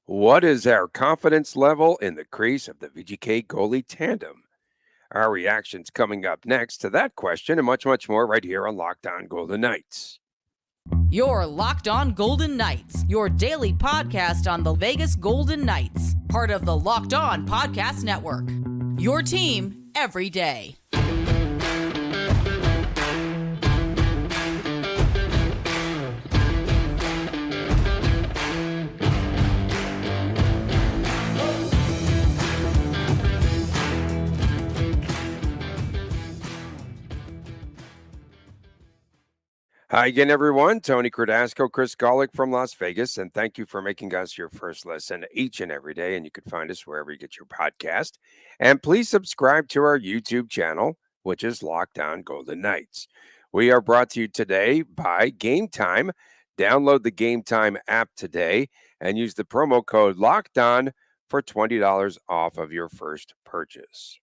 What is our confidence level in the crease of the VGK goalie tandem? Our reactions coming up next to that question and much, much more right here on Locked On Golden Knights. You're Locked On Golden Knights, your daily podcast on the Vegas Golden Knights, part of the Locked On Podcast Network. Your team every day. Hi again, everyone. Tony Cardasco, Chris Golick from Las Vegas, and thank you for making us your first listen each and every day. And you can find us wherever you get your podcast. And please subscribe to our YouTube channel, which is Locked On Golden Knights. We are brought to you today by Gametime. Download the Gametime app today and use the promo code Locked On for $20 off of your first purchase.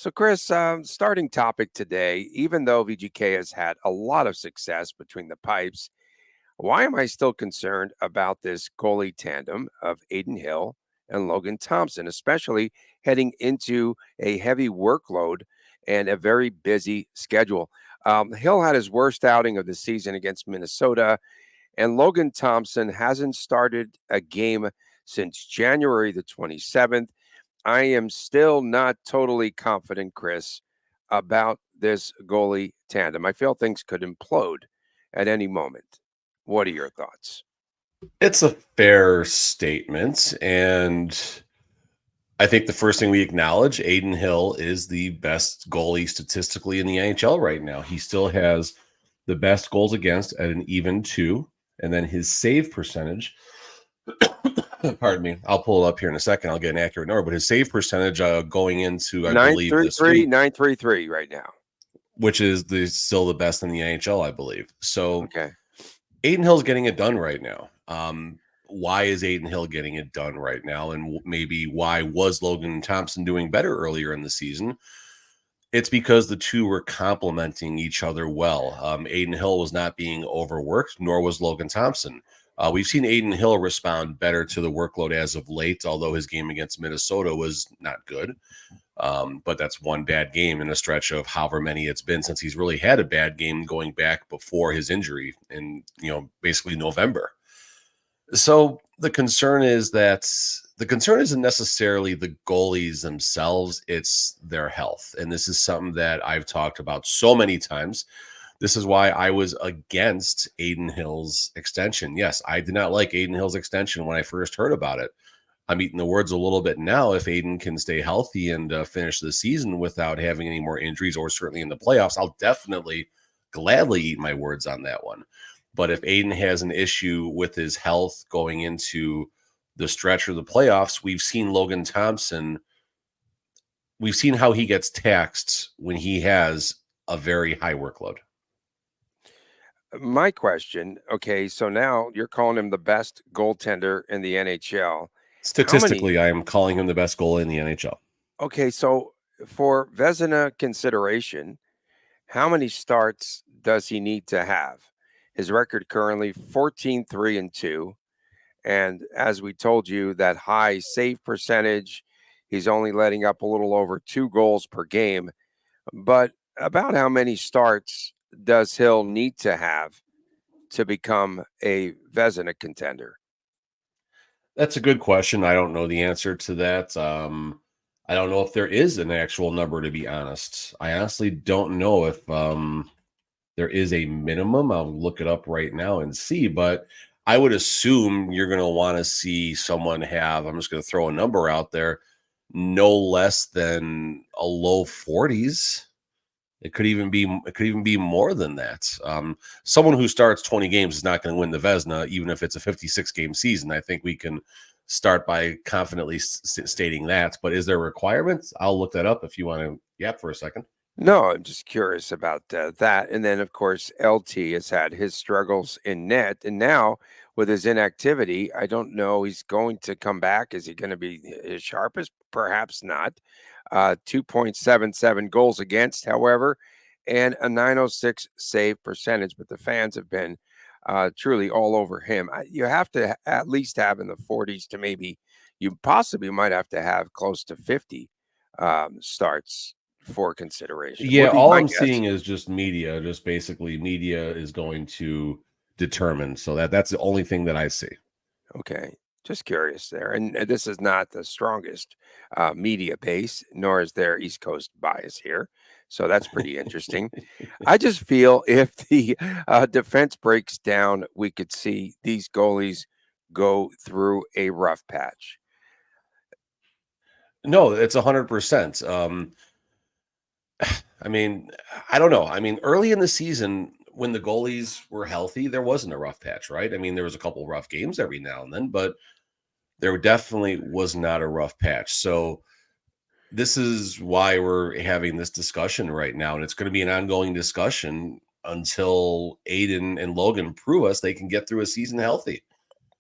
So, Chris, starting topic today, even though VGK has had a lot of success between the pipes, why am I still concerned about this goalie tandem of Aiden Hill and Logan Thompson, especially heading into a heavy workload and a very busy schedule? Hill had his worst outing of the season against Minnesota, and Logan Thompson hasn't started a game since January the 27th. I am still not totally confident, Chris, about this goalie tandem. I feel things could implode at any moment. What are your thoughts? It's a fair statement. And I think the first thing we acknowledge, Aiden Hill is the best goalie statistically in the NHL right now. He still has the best goals against at an even 2. And then his save percentage, pardon me, I'll pull it up here in a second. I'll get an accurate number, but his save percentage going into, I believe, this week, 933 right now, which is still the best in the NHL, I believe. So okay. Aiden Hill's getting it done right now. Why is Aiden Hill getting it done right now? And maybe why was Logan Thompson doing better earlier in the season? It's because the two were complementing each other well. Aiden Hill was not being overworked, nor was Logan Thompson. We've seen Aiden Hill respond better to the workload as of late, although his game against Minnesota was not good. But that's one bad game in a stretch of however many it's been since he's really had a bad game going back before his injury in, basically November. So the concern isn't necessarily the goalies themselves, it's their health. And this is something that I've talked about so many times. This is why I was against Aiden Hill's extension. Yes, I did not like Aiden Hill's extension when I first heard about it. I'm eating the words a little bit now. If Aiden can stay healthy and finish the season without having any more injuries, or certainly in the playoffs, I'll definitely gladly eat my words on that one. But if Aiden has an issue with his health going into the stretch of the playoffs, we've seen Logan Thompson. We've seen how he gets taxed when he has a very high workload. My question, okay, so now you're calling him the best goaltender in the NHL. Statistically, I am calling him the best goalie in the NHL. Okay, so for Vezina consideration, how many starts does he need to have? His record currently 14-3-2. And as we told you, that high save percentage, he's only letting up a little over 2 goals per game. But about how many starts does Hill need to have to become a Vezina contender? That's a good question. I don't know the answer to that. I don't know if there is an actual number, to be honest. I honestly don't know if there is a minimum. I'll look it up right now and see, but I would assume you're going to want to see someone have, I'm just going to throw a number out there, no less than a low 40s. It could even be more than that. Someone who starts 20 games is not going to win the Vezina, even if it's a 56-game season. I think we can start by confidently stating that. But is there requirements? I'll look that up if you want to yap for a second. No, I'm just curious about that. And then, of course, LT has had his struggles in net. And now, with his inactivity, I don't know he's going to come back. Is he going to be as sharp as? Perhaps not. 2.77 goals against, however, and a 906 save percentage. But the fans have been truly all over him. You have to at least have in the 40s to maybe you possibly might have to have close to 50 starts for consideration. Yeah, Would be all my I'm guess. seeing is just media. Just basically, media is going to determine. So that's the only thing that I see. Okay. Just curious there. And this is not the strongest media base, nor is there East Coast bias here. So that's pretty interesting. I just feel if the defense breaks down, we could see these goalies go through a rough patch. No, it's 100%. I mean, I don't know. I mean, early in the season, when the goalies were healthy, there wasn't a rough patch, right? I mean, there was a couple rough games every now and then, but there definitely was not a rough patch. So this is why we're having this discussion right now, and it's going to be an ongoing discussion until Aiden and Logan prove us they can get through a season healthy.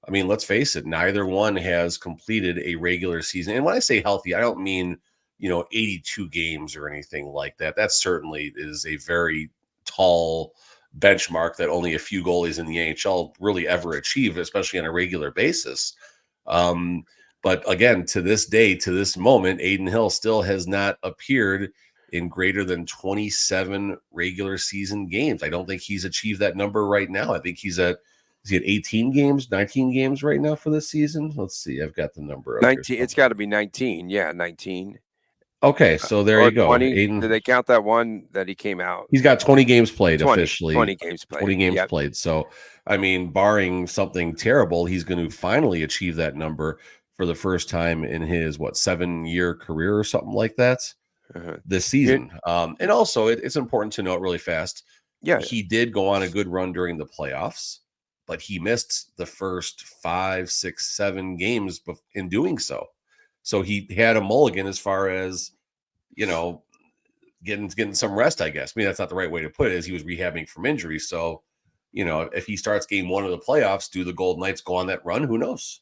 I mean, let's face it, neither one has completed a regular season. And when I say healthy, I don't mean, 82 games or anything like that. That certainly is a very tall benchmark that only a few goalies in the NHL really ever achieve, especially on a regular basis. Um, but again, to this day, to this moment, Aiden Hill still has not appeared in greater than 27 regular season games. I don't think he's achieved that number right now. I think he's at 18 games, 19 games right now for this season? Let's see. I've got the number up here 19. It's somewhere. got to be 19. Yeah, 19 Okay, so there or you go. 20. Aiden, Do they count that one that he came out? he's got 20 games played 20. officially. 20 games 20 played. games Yep. played. So, I mean, barring something terrible, he's going to finally achieve that number for the first time in his 7-year career or something like that Uh-huh. this season. And also, it's important to note really fast. Yeah. He did go on a good run during the playoffs, but he missed the first 5, 6, 7 games in doing so. So he had a mulligan as far as, getting some rest, I guess. I mean, that's not the right way to put it, as he was rehabbing from injury. So, if he starts game 1 of the playoffs, do the Golden Knights go on that run? Who knows?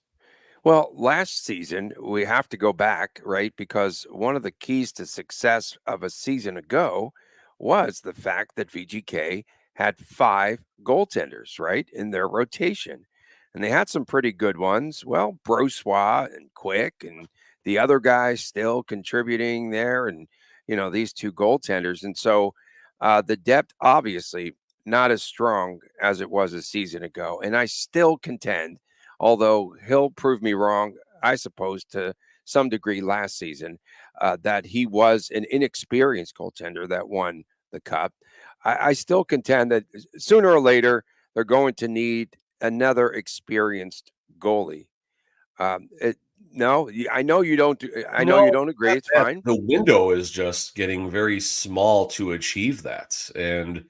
Well, last season, we have to go back, right? Because one of the keys to success of a season ago was the fact that VGK had 5 goaltenders, right, in their rotation. And they had some pretty good ones. Well, Brossois and Quick and the other guys still contributing there. And, these 2 goaltenders. And so the depth, obviously, not as strong as it was a season ago. And I still contend although he'll prove me wrong, I suppose, to some degree last season, that he was an inexperienced goaltender that won the cup. I still contend that sooner or later they're going to need another experienced goalie. No, I know you don't. I know you No, don't agree. not It's that. fine. The window is just getting very small to achieve that. And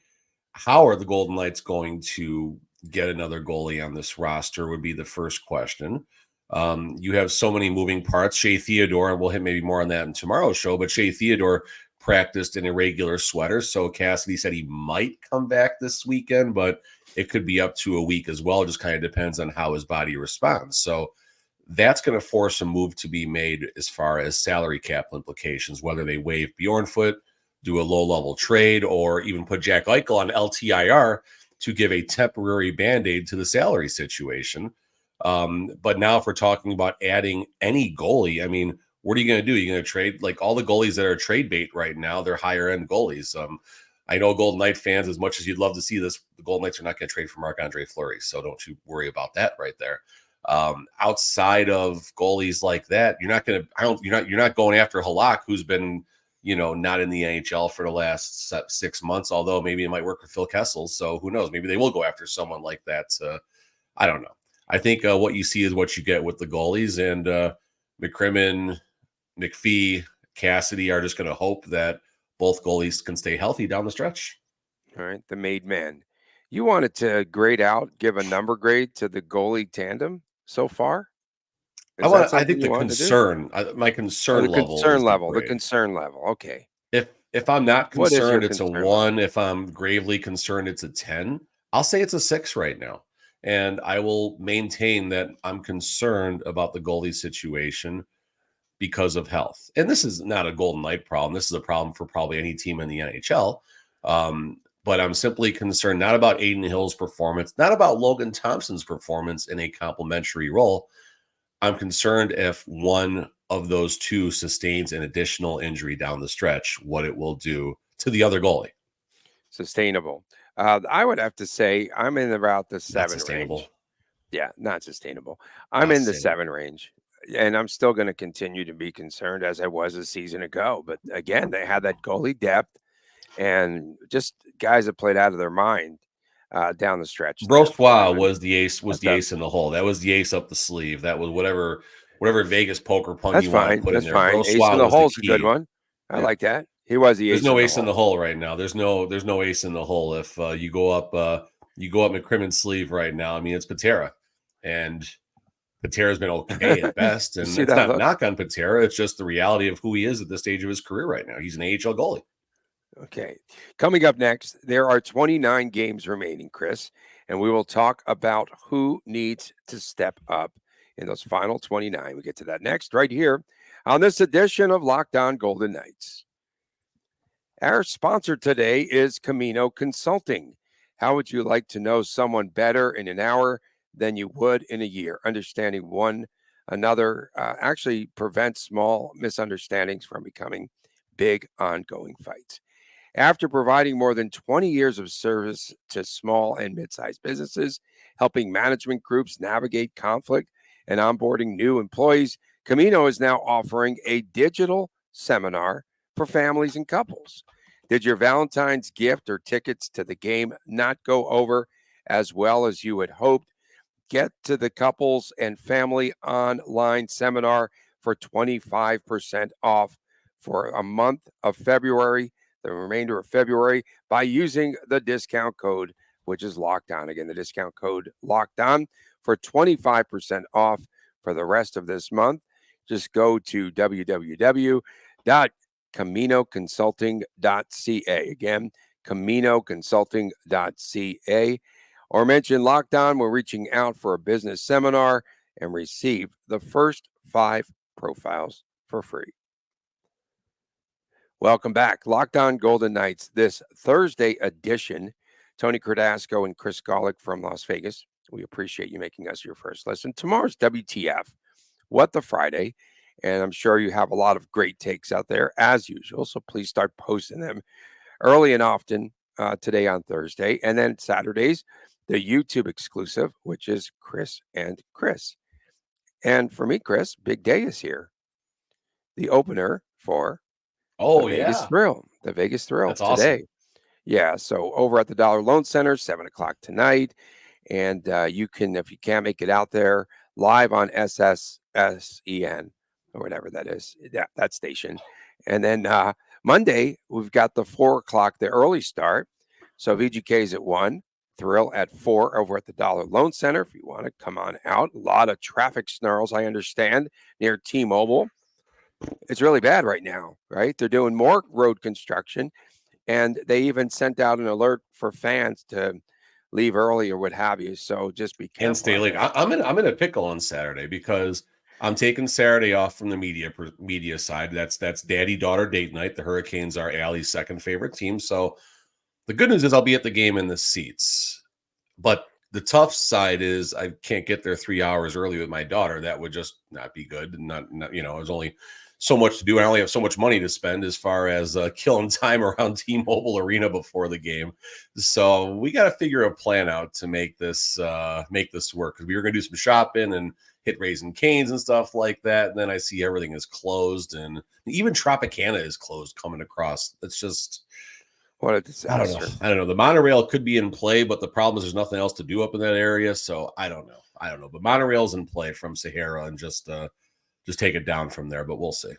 how are the Golden Knights going to get another goalie on this roster would be the first question. You have so many moving parts. Shea Theodore, and we'll hit maybe more on that in tomorrow's show, but Shea Theodore practiced in a regular sweater. So Cassidy said he might come back this weekend, but it could be up to a week as well. It just kind of depends on how his body responds. So that's going to force a move to be made as far as salary cap implications, whether they waive Bjornfoot, do a low-level trade, or even put Jack Eichel on LTIR to give a temporary Band-Aid to the salary situation. But now if we're talking about adding any goalie, I mean, what are you going to do? You're going to trade, like, all the goalies that are trade bait right now, they're higher-end goalies. I know Golden Knight fans, as much as you'd love to see this, the Golden Knights are not going to trade for Marc-Andre Fleury, so don't you worry about that right there. Outside of goalies like that, you're not going after Halak, who's been, not in the NHL for the last 6 months, although maybe it might work with Phil Kessel. So who knows? Maybe they will go after someone like that. I don't know. I think what you see is what you get with the goalies, and McCrimmon, McPhee, Cassidy are just going to hope that both goalies can stay healthy down the stretch. All right, the made man. You wanted to grade out, give a number grade to the goalie tandem so far? Is that I something think you the want to do? concern, my concern The level is concern the level. The grade. concern level. Okay. If I'm not What is your concerned, it's a concern level? 1. If I'm gravely concerned, it's a 10. I'll say it's a 6 right now. And I will maintain that I'm concerned about the goalie situation because of health. And this is not a Golden Knight problem. This is a problem for probably any team in the NHL. but I'm simply concerned not about Adin Hill's performance, not about Logan Thompson's performance in a complementary role. I'm concerned if one of those two sustains an additional injury down the stretch, what it will do to the other goalie. Sustainable. I would have to say I'm in about the Not 7 sustainable. range. Yeah, not sustainable. I'm Not in the sustainable. 7 range, and I'm still going to continue to be concerned as I was a season ago. But again, they had that goalie depth and just guys that played out of their mind down the stretch there for Brossois them. And was the ace that's in the hole. That was the ace up the sleeve. That was whatever Vegas poker pun that's you want to fine. put in That's there. fine. Ace in Brossois the was the hole's a good key. one. I Yeah. like that. He was the There's ace no in the ace in the hole. hole right now. There's no ace in the hole. If you go up McCrimmon's sleeve right now, I mean, it's Patera, and Patera's been okay at best. You And see it's that not look? knock on Patera. It's just the reality of who he is at this stage of his career right now. He's an AHL goalie. Okay. Coming up next, there are 29 games remaining, Chris, and we will talk about who needs to step up in those final 29. We get to that next right here on this edition of Locked On Golden Knights. Our sponsor today is Camino Consulting. How would you like to know someone better in an hour than you would in a year? Understanding one another actually prevents small misunderstandings from becoming big ongoing fights. After providing more than 20 years of service to small and mid-sized businesses, helping management groups navigate conflict and onboarding new employees, Camino is now offering a digital seminar for families and couples. Did your Valentine's gift or tickets to the game not go over as well as you had hoped? Get to the couples and family online seminar for 25% off for a month of February, the remainder of February, by using the discount code, which is locked on. Again, the discount code locked on for 25% off for the rest of this month. Just go to www.caminoconsulting.ca. Again, caminoconsulting.ca. Or mention Locked On. We're reaching out for a business seminar and receive the first 5 profiles for free. Welcome back. Locked On Golden Knights, this Thursday edition. Tony Cardasco and Chris Golick from Las Vegas. We appreciate you making us your first listen. Tomorrow's WTF, What the Friday. And I'm sure you have a lot of great takes out there as usual. So please start posting them early and often today on Thursday. And then Saturdays, the YouTube exclusive, which is Chris and Chris. And for me, Chris, big day is here. The opener for Oh, Vegas yeah. Thrill. The Vegas Thrill That's today. awesome. Yeah. So over at the Dollar Loan Center, 7 o'clock tonight. And you can, if you can't make it out there, live on SSSEN or whatever that is, that station. And then Monday, we've got the 4 o'clock, the early start. So VGK is at 1, Thrill at 4 over at the Dollar Loan Center. If you want to come on out, a lot of traffic snarls, I understand, near T-Mobile. It's really bad right now, right? They're doing more road construction, and they even sent out an alert for fans to leave early or what have you. So just be careful. And stay late. I'm in a pickle on Saturday because I'm taking Saturday off from the media side. That's daddy-daughter date night. The Hurricanes are Allie's second favorite team. So the good news is I'll be at the game in the seats. But the tough side is I can't get there 3 hours early with my daughter. That would just not be good. And not there's only so much to do. I only have so much money to spend as far as killing time around T-Mobile Arena before the game. So we got to figure a plan out to make this work, because we were going to do some shopping and hit Raising Cane's and stuff like that. And then I see everything is closed, and even Tropicana is closed coming across. It's just, What a disaster. I don't know. The monorail could be in play, but the problem is there's nothing else to do up in that area. So I don't know. But monorail's in play from Sahara, and just take it down from there. But we'll see.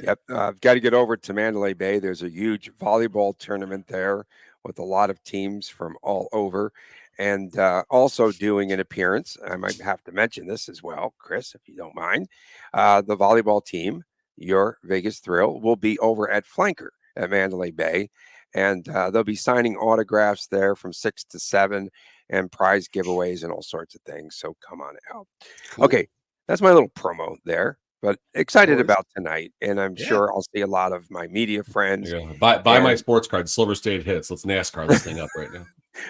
Yep. I've got to get over to Mandalay Bay. There's a huge volleyball tournament there with a lot of teams from all over. And also doing an appearance, I might have to mention this as well, Chris, if you don't mind. The volleyball team, your Vegas Thrill, will be over at Flanker at Mandalay Bay. And they'll be signing autographs there from 6 to 7 and prize giveaways and all sorts of things. So come on out. Cool. Okay, that's my little promo there. but excited worries. about tonight. And I'm Yeah. sure I'll see a lot of my media friends. Yeah. Buy my sports card, Silver State Hits. Let's NASCAR this thing up right now.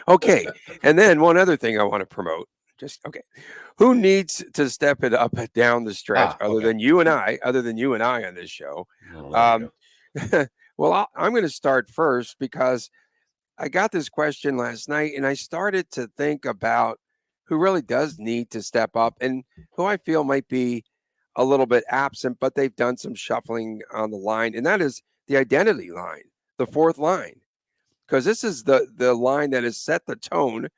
Okay. And then one other thing I want to promote. Okay. Who needs to step it up down the stretch other Okay. than you and I, on this show? Oh, there we go. Well, I'm going to start first because I got this question last night and I started to think about who really does need to step up and who I feel might be a little bit absent, but they've done some shuffling on the line. And that is the identity line, the fourth line, because this is the line that has set the tone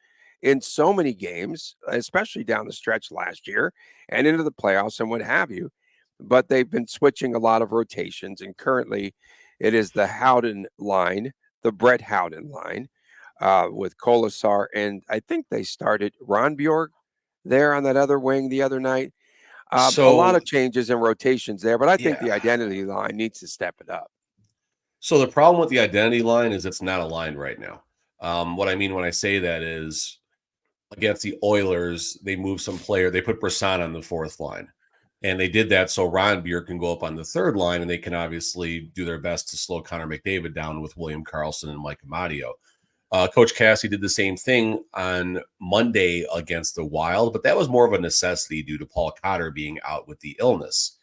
in so many games, especially down the stretch last year and into the playoffs and what have you. But they've been switching a lot of rotations, and currently it is the Howden line, the Brett Howden line, with Kolasar, and I think they started Ron Bjork there on that other wing the other night. A lot So, of changes and rotations there, but I think yeah. the identity line needs to step it up. So the problem with the identity line is it's not aligned right now. What I mean when I say that is against the Oilers, they moved some player. They put Brisson on the fourth line. And they did that so Ron Beer can go up on the third line, and they can obviously do their best to slow Connor McDavid down with William Karlsson and Mike Amadio. Coach Cassie did the same thing on Monday against the Wild, but that was more of a necessity due to Paul Cotter being out with the illness.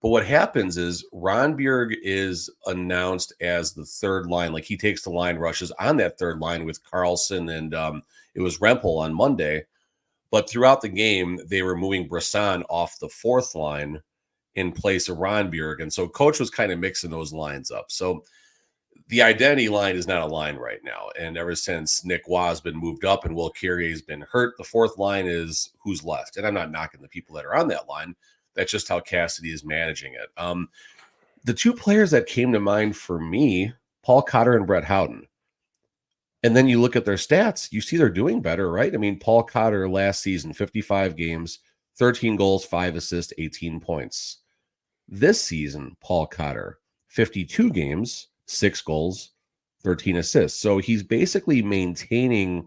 But what happens is Ron Bjerg is announced as the third line. Like he takes the line rushes on that third line with Karlsson and it was Rempel on Monday. But throughout the game, they were moving Brisson off the fourth line in place of Ron Bjerg. And so coach was kind of mixing those lines up. So the identity line is not a line right now. And ever since Nick Waugh has been moved up and Will Carrier has been hurt, the fourth line is who's left. And I'm not knocking the people that are on that line. That's just how Cassidy is managing it. The two players that came to mind for me, Paul Cotter and Brett Howden. And then you look at their stats, you see they're doing better, right? I mean, Paul Cotter last season, 55 games, 13 goals, 5 assists, 18 points. This season, Paul Cotter, 52 games, 6 goals, 13 assists. So he's basically maintaining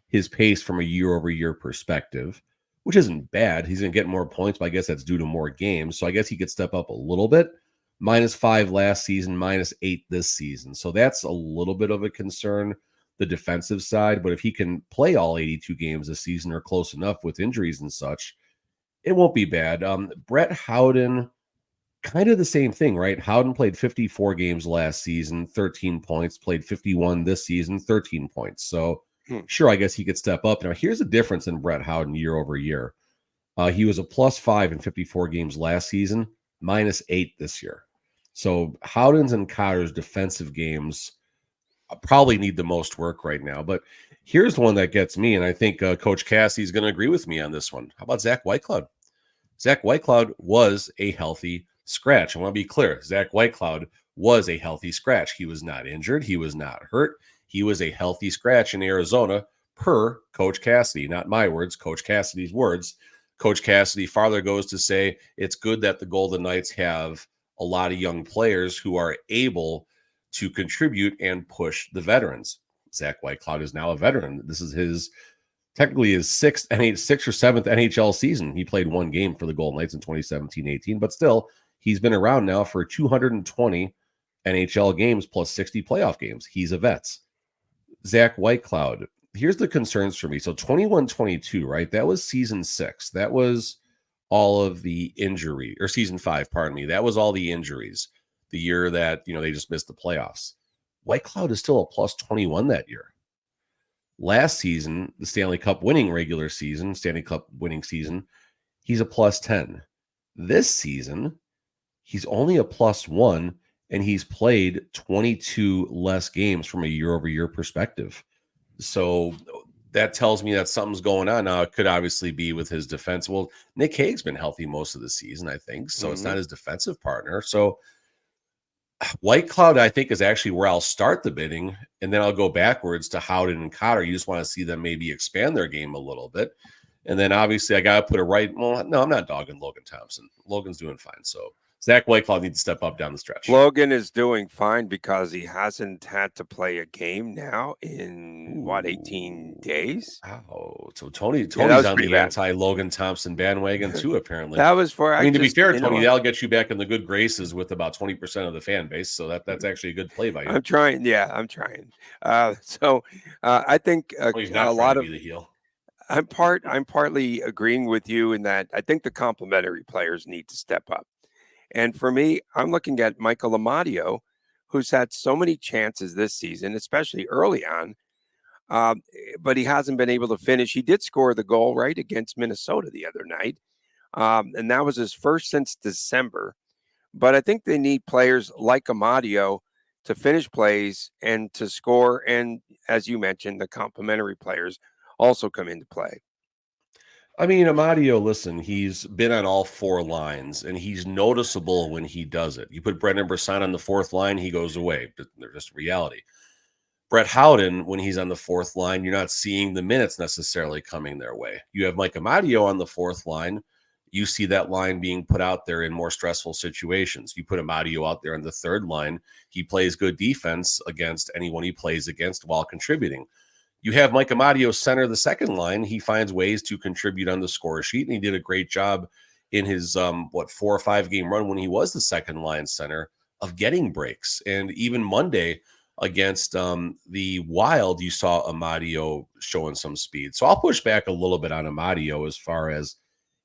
his pace from a year-over-year perspective, which isn't bad. He's going to get more points, but I guess that's due to more games. So I guess he could step up a little bit. -5 last season, -8 this season. So that's a little bit of a concern, the defensive side. But if he can play all 82 games this season or close enough with injuries and such, it won't be bad. Brett Howden, kind of the same thing, right? Howden played 54 games last season, 13 points, played 51 this season, 13 points. So sure, I guess he could step up. Now, here's the difference in Brett Howden year over year. He was a +5 in 54 games last season, -8 this year. So Howden's and Cotter's defensive games probably need the most work right now. But here's one that gets me, and I think Coach Cassie's going to agree with me on this one. How about Zach Whitecloud? Zach Whitecloud was a healthy scratch. I want to be clear. Zach Whitecloud was a healthy scratch. He was not injured. He was not hurt. He was a healthy scratch in Arizona per Coach Cassidy. Not my words, Coach Cassidy's words. Coach Cassidy farther goes to say it's good that the Golden Knights have a lot of young players who are able to contribute and push the veterans. Zach Whitecloud is now a veteran. This is technically his sixth or seventh NHL season. He played one game for the Golden Knights in 2017-18, but still, he's been around now for 220 NHL games plus 60 playoff games. He's a vet. Zach Whitecloud, here's the concerns for me. So 21-22, right? That was season 6. That was all of the injury, or season 5, pardon me. That was all the injuries. The year that, they just missed the playoffs. Whitecloud is still a +21 that year. Last season, the Stanley Cup winning season, he's a +10. This season, he's only a +1, and he's played 22 less games from a year-over-year perspective. So that tells me that something's going on. Now, it could obviously be with his defense. Well, Nick Hague's been healthy most of the season, I think. So it's not his defensive partner. So Whitecloud, I think, is actually where I'll start the bidding, and then I'll go backwards to Howden and Cotter. You just want to see them maybe expand their game a little bit. And then obviously I got to put it right. Well, no, I'm not dogging Logan Thompson. Logan's doing fine. So Zach Whitecloud needs to step up down the stretch. Logan is doing fine because he hasn't had to play a game now in 18 days. Wow. So Tony's was on pretty the bad. anti-Logan Thompson bandwagon too, apparently. That was for, I mean, to be fair, Tony, that'll get you back in the good graces with about 20% of the fan base. So that's actually a good play by you. I'm trying. Yeah, I'm trying. I think he's not a lot of be the heel. I'm partly agreeing with you in that I think the complementary players need to step up. And for me, I'm looking at Michael Amadio, who's had so many chances this season, especially early on, but he hasn't been able to finish. He did score the goal right against Minnesota the other night, and that was his first since December. But I think they need players like Amadio to finish plays and to score. And as you mentioned, the complementary players also come into play. I mean, Amadio, listen, he's been on all four lines, and he's noticeable when he does it. You put Brendan Brisson on the fourth line, he goes away. They're just reality. Brett Howden, when he's on the fourth line, you're not seeing the minutes necessarily coming their way. You have Mike Amadio on the fourth line. You see that line being put out there in more stressful situations. You put Amadio out there on the third line. He plays good defense against anyone he plays against while contributing. You have Mike Amadio center the second line. He finds ways to contribute on the score sheet, and he did a great job in his 4 or 5 game run when he was the second line center of getting breaks. And even Monday against the Wild, you saw Amadio showing some speed. So I'll push back a little bit on Amadio as far as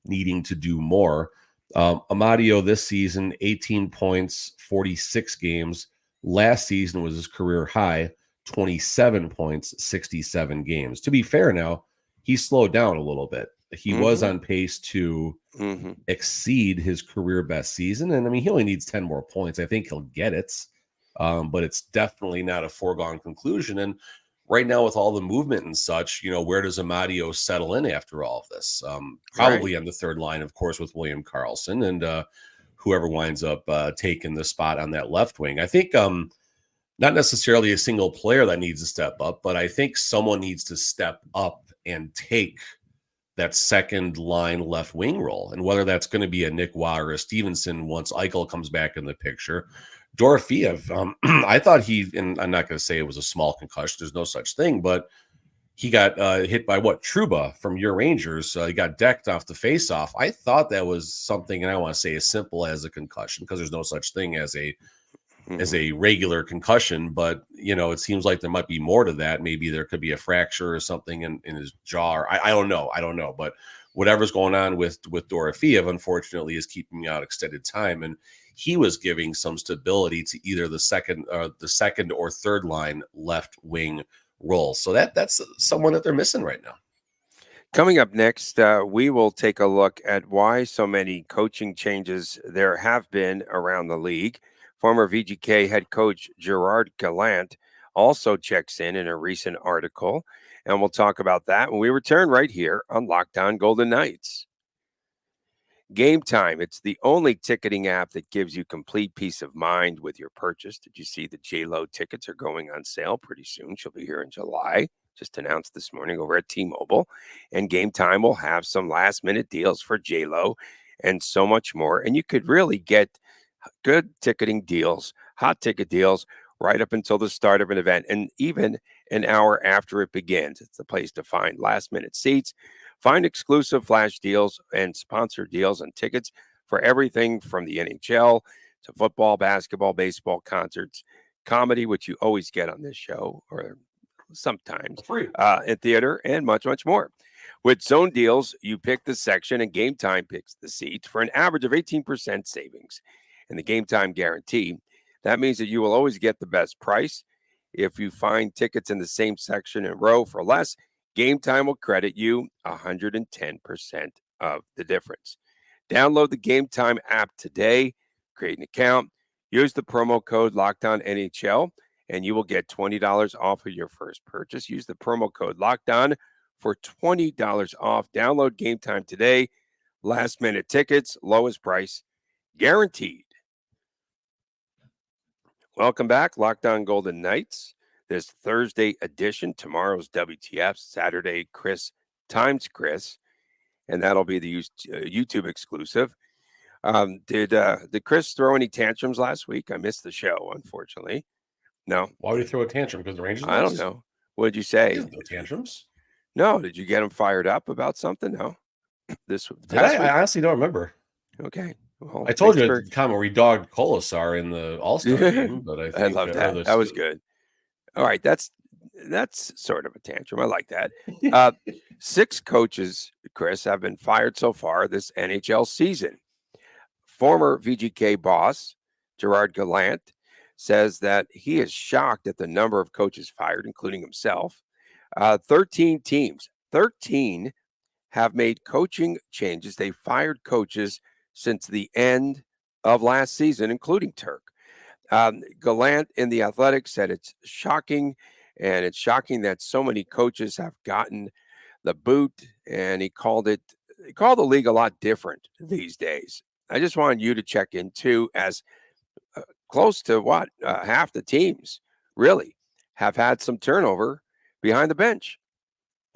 needing to do more. Amadio this season, 18 points, 46 games. Last season was his career high. 27 points, 67 games. To be fair now, he slowed down a little bit. He was on pace to exceed his career best season. And I mean, he only needs 10 more points. I think he'll get it. But it's definitely not a foregone conclusion. And right now, with all the movement and such, where does Amadio settle in after all of this? Probably on the third line, of course, with William Karlsson and whoever winds up taking the spot on that left wing. I think not necessarily a single player that needs to step up, but I think someone needs to step up and take that second line left wing role. And whether that's going to be a Nick Waugh or a Stevenson once Eichel comes back in the picture. Dorofeev, I thought and I'm not going to say it was a small concussion. There's no such thing, but he got hit by Trouba from your Rangers. He got decked off the faceoff. I thought that was something, and I want to say as simple as a concussion because there's no such thing as a regular concussion, but it seems like there might be more to that. Maybe there could be a fracture or something in his jaw. I don't know, but whatever's going on with Dorofeev, unfortunately, is keeping out extended time, and he was giving some stability to either the second or third line left wing role. So that's someone that they're missing right now. Coming up next, we will take a look at why so many coaching changes there have been around the league. Former VGK head coach Gerard Gallant also checks in a recent article, and we'll talk about that when we return right here on Locked On Golden Knights. Gametime, it's the only ticketing app that gives you complete peace of mind with your purchase. Did you see the J-Lo tickets are going on sale pretty soon? She'll be here in July, just announced this morning over at T-Mobile. And Gametime will have some last-minute deals for J-Lo and so much more. And you could really get good ticketing deals, hot ticket deals, right up until the start of an event and even an hour after it begins. It's the place to find last-minute seats. Find exclusive flash deals and sponsored deals and tickets for everything from the NHL to football, basketball, baseball, concerts, comedy, which you always get on this show or sometimes in theater, and much, much more. With zone deals, you pick the section and Gametime picks the seat for an average of 18% savings. And the Gametime guarantee, that means that you will always get the best price. If you find tickets in the same section and row for less, Gametime will credit you 110% of the difference. Download the Gametime app today, create an account, use the promo code LOCKEDONNHL, and you will get $20 off of your first purchase. Use the promo code LOCKEDON for $20 off. Download Gametime today. Last minute tickets, lowest price, guaranteed. Welcome back, Locked On Golden Knights. This Thursday edition, tomorrow's WTF, Saturday, Chris times Chris, and that'll be the YouTube exclusive. Did Chris throw any tantrums last week? I missed the show, unfortunately. No, Why would he throw a tantrum? Because the Rangers I don't lost? know. What did you He say? doesn't throw tantrums. No, did you get him fired up about something? No, this Did I? past I week. honestly don't remember. Okay, well, I told thanks you at for. the time where we dogged Colasar in the All-Star game, but I I think love or that. That was good. All right, that's sort of a tantrum. I like that. Uh, 6 coaches, Chris, have been fired so far this NHL season. Former VGK boss Gerard Gallant says that he is shocked at the number of coaches fired, including himself. 13 teams, 13 have made coaching changes. They fired coaches since the end of last season, including Turk. Gallant in The Athletic said it's shocking, and it's shocking that so many coaches have gotten the boot, and he called the league a lot different these days. I just wanted you to check in too, as close to half the teams really have had some turnover behind the bench.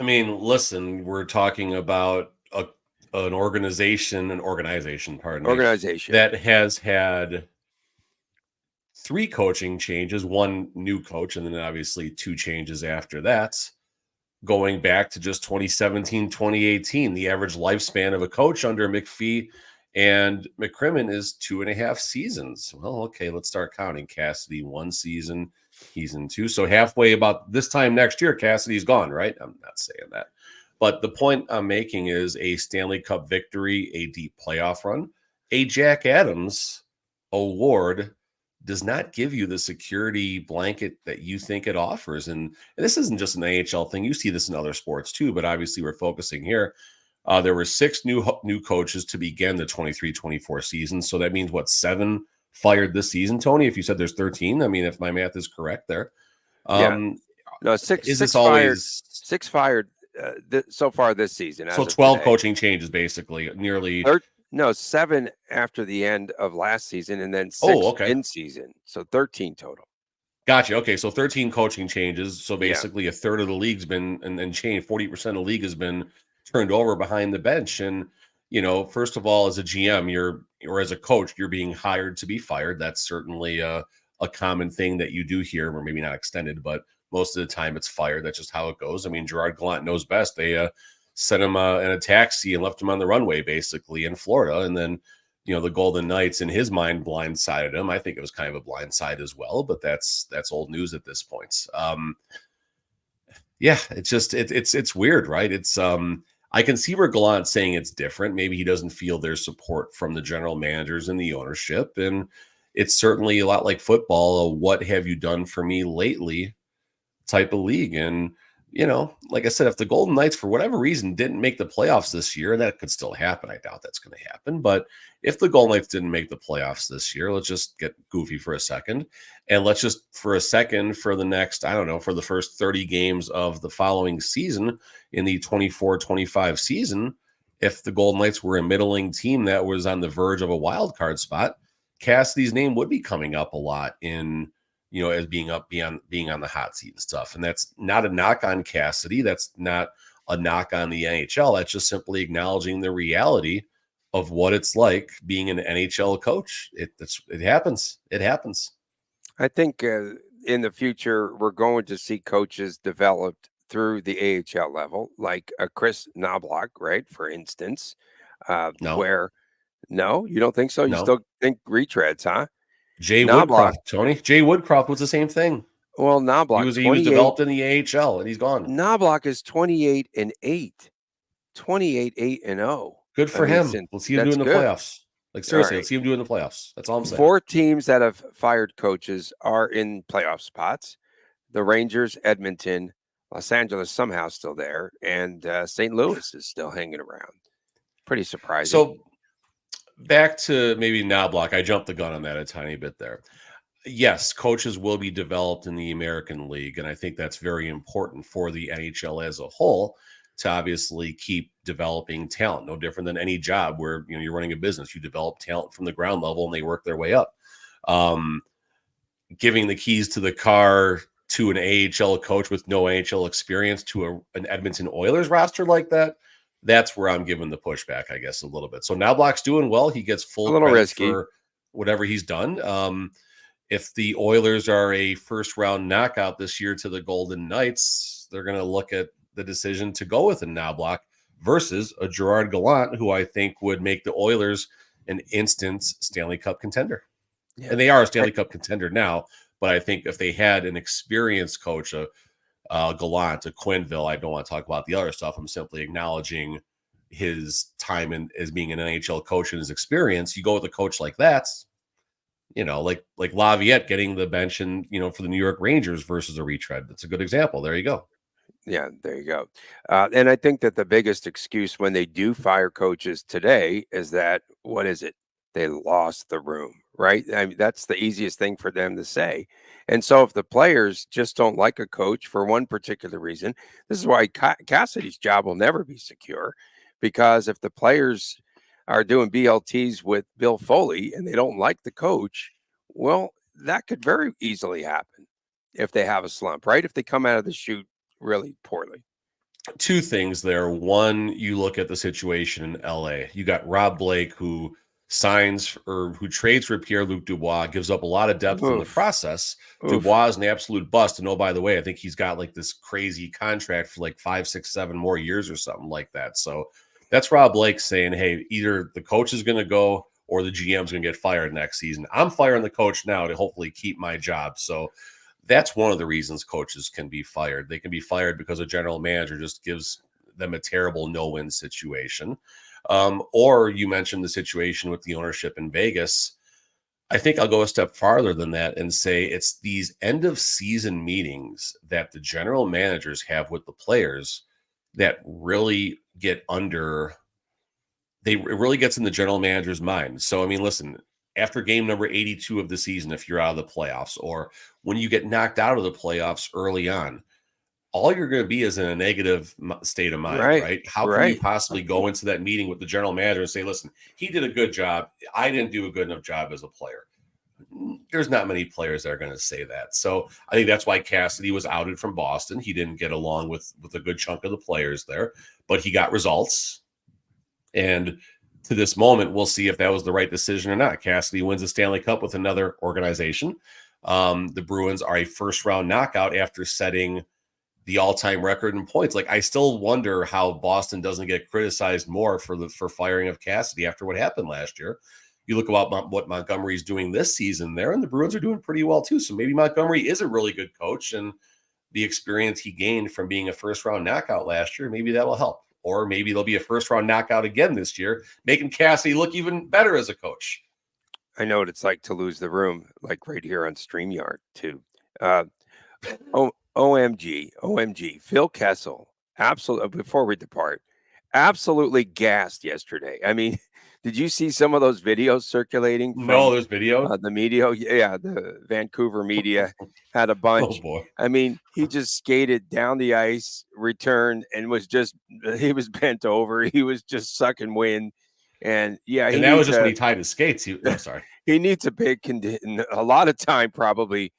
I mean, listen, we're talking about an organization, pardon me, Organization. that has had 3 coaching changes, 1 new coach, and then obviously 2 changes after that, going back to just 2017, 2018. The average lifespan of a coach under McPhee and McCrimmon is 2.5 seasons. Well, okay, let's start counting. Cassidy 1 season, he's in 2. So halfway about this time next year, Cassidy's gone, right? I'm not saying that. But the point I'm making is a Stanley Cup victory, a deep playoff run, a Jack Adams award does not give you the security blanket that you think it offers. And this isn't just an AHL thing. You see this in other sports too, but obviously we're focusing here. There were 6 new coaches to begin the 23-24 season. So that means 7 fired this season, Tony? If you said there's 13, I mean, if my math is correct there. No, six fired so far this season. So 12 coaching changes, basically, nearly. 7 after the end of last season, and then 6 in season. So 13 total. Gotcha. Okay, so 13 coaching changes. So basically a third of the league's been and changed. 40% of the league has been turned over behind the bench. And, first of all, as a GM, or as a coach, you're being hired to be fired. That's certainly a common thing that you do here, or maybe not extended, but most of the time it's fired. That's just how it goes. I mean, Gerard Gallant knows best. They sent him in a taxi and left him on the runway, basically, in Florida. And then, the Golden Knights, in his mind, blindsided him. I think it was kind of a blindside as well, but that's old news at this point. It's just, it's weird, right? It's, I can see where Gallant's saying it's different. Maybe he doesn't feel there's support from the general managers and the ownership. And it's certainly a lot like football. What have you done for me lately type of league. And, like I said, if the Golden Knights, for whatever reason, didn't make the playoffs this year, and that could still happen. I doubt that's going to happen. But if the Golden Knights didn't make the playoffs this year, let's just get goofy for a second. And let's just, for a second, for the next, for the first 30 games of the following season in the 24-25 season, if the Golden Knights were a middling team that was on the verge of a wild card spot, Cassidy's name would be coming up a lot in, as being on the hot seat and stuff. And that's not a knock on Cassidy. That's not a knock on the NHL. That's just simply acknowledging the reality of what it's like being an NHL coach. It happens. It happens. I think in the future, we're going to see coaches developed through the AHL level, like Chris Knobloch, right? For instance, No. No, you don't think so? You still think retreads, huh? Jay Woodcroft, Tony. Jay Woodcroft was the same thing. Well, Knobloch, he was developed in the AHL, and he's gone. Knobloch is 28-8, 28-8-0. Good for him. Let's see him do in the playoffs. Like, seriously, let's see him do in the playoffs. That's all I'm saying. 4 teams that have fired coaches are in playoff spots: the Rangers, Edmonton, Los Angeles somehow still there, and St. Louis is still hanging around. Pretty surprising. So back to maybe Knobloch. I jumped the gun on that a tiny bit there. Yes, coaches will be developed in the American League, and I think that's very important for the NHL as a whole to obviously keep developing talent. No different than any job where you're running a business. You develop talent from the ground level, and they work their way up. Giving the keys to the car to an AHL coach with no AHL experience to an Edmonton Oilers roster like that, That's where I'm giving the pushback, I guess, a little bit. So Knobloch's doing well. He gets A full little credit risky. for whatever he's done. If the Oilers are a first-round knockout this year to the Golden Knights, they're going to look at the decision to go with a Knobloch versus a Gerard Gallant, who I think would make the Oilers an instant Stanley Cup contender. Yeah. And they are a Stanley Cup contender now, but I think if they had an experienced coach, a Gallant, a Quenneville, I don't want to talk about the other stuff. I'm simply acknowledging his time as being an NHL coach and his experience. You go with a coach like that, like Laviette getting the bench and, for the New York Rangers versus a retread. That's a good example. There you go. Yeah, there you go. And I think that the biggest excuse when they do fire coaches today is that, what is it? They lost the room, right? I mean, that's the easiest thing for them to say. And so if the players just don't like a coach for one particular reason, this is why Cassidy's job will never be secure, because if the players are doing BLTs with Bill Foley and they don't like the coach, well, that could very easily happen if they have a slump, right? If they come out of the chute really poorly. Two things there. One, you look at the situation in LA. You got Rob Blake, who trades for Pierre-Luc Dubois, gives up a lot of depth in the process. Dubois is an absolute bust. And oh, by the way, I think he's got like this crazy contract for like 5, 6, 7 more years or something like that. So that's Rob Blake saying, hey, either the coach is going to go or the GM's going to get fired next season. I'm firing the coach now to hopefully keep my job. So that's one of the reasons coaches can be fired. They can be fired because a general manager just gives them a terrible no-win situation. Or you mentioned the situation with the ownership in Vegas. I think I'll go a step farther than that and say it's these end of season meetings that the general managers have with the players that really it really gets in the general manager's mind. So, I mean, listen, after game number 82 of the season, if you're out of the playoffs, or when you get knocked out of the playoffs early on, all you're going to be is in a negative state of mind, right? How can you possibly go into that meeting with the general manager and say, listen, he did a good job. I didn't do a good enough job as a player. There's not many players that are going to say that. So I think that's why Cassidy was outed from Boston. He didn't get along with a good chunk of the players there, but he got results. And to this moment, we'll see if that was the right decision or not. Cassidy wins the Stanley Cup with another organization. The Bruins are a first-round knockout after setting the all-time record in points. Like, I still wonder how Boston doesn't get criticized more for firing of Cassidy after what happened last year. You look about what Montgomery's doing this season there, and the Bruins are doing pretty well too. So maybe Montgomery is a really good coach, and the experience he gained from being a first-round knockout last year, maybe that will help. Or maybe there'll be a first-round knockout again this year, making Cassidy look even better as a coach. I know what it's like to lose the room, like right here on StreamYard too. OMG, Phil Kessel, absolutely. Before we depart, absolutely gassed yesterday. I mean, did you see some of those videos circulating? No, there's video. The media, yeah, the Vancouver media had a bunch. Oh boy! I mean, he just skated down the ice, returned, and he was bent over. He was just sucking wind, and that was just when he tied his skates. Sorry, he needs a lot of time probably.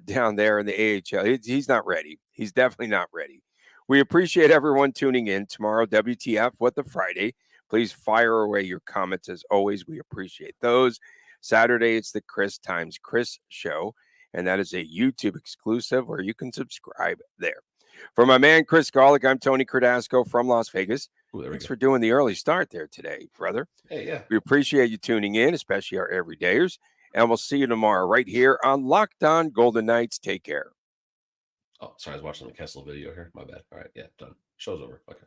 Down there in the AHL. He's not ready. He's definitely not ready. We appreciate everyone tuning in. Tomorrow, WTF, What the Friday. Please fire away your comments as always. We appreciate those. Saturday, it's the Chris Times Chris show, and that is a YouTube exclusive where you can subscribe there. For my man, Chris Golick, I'm Tony Cardasco from Las Vegas. Thanks for doing the early start there today, brother. Hey, yeah. We appreciate you tuning in, especially our everydayers. And we'll see you tomorrow right here on Locked On Golden Knights. Take care. Oh, sorry. I was watching the Kessel video here. My bad. All right. Yeah, done. Show's over. Okay.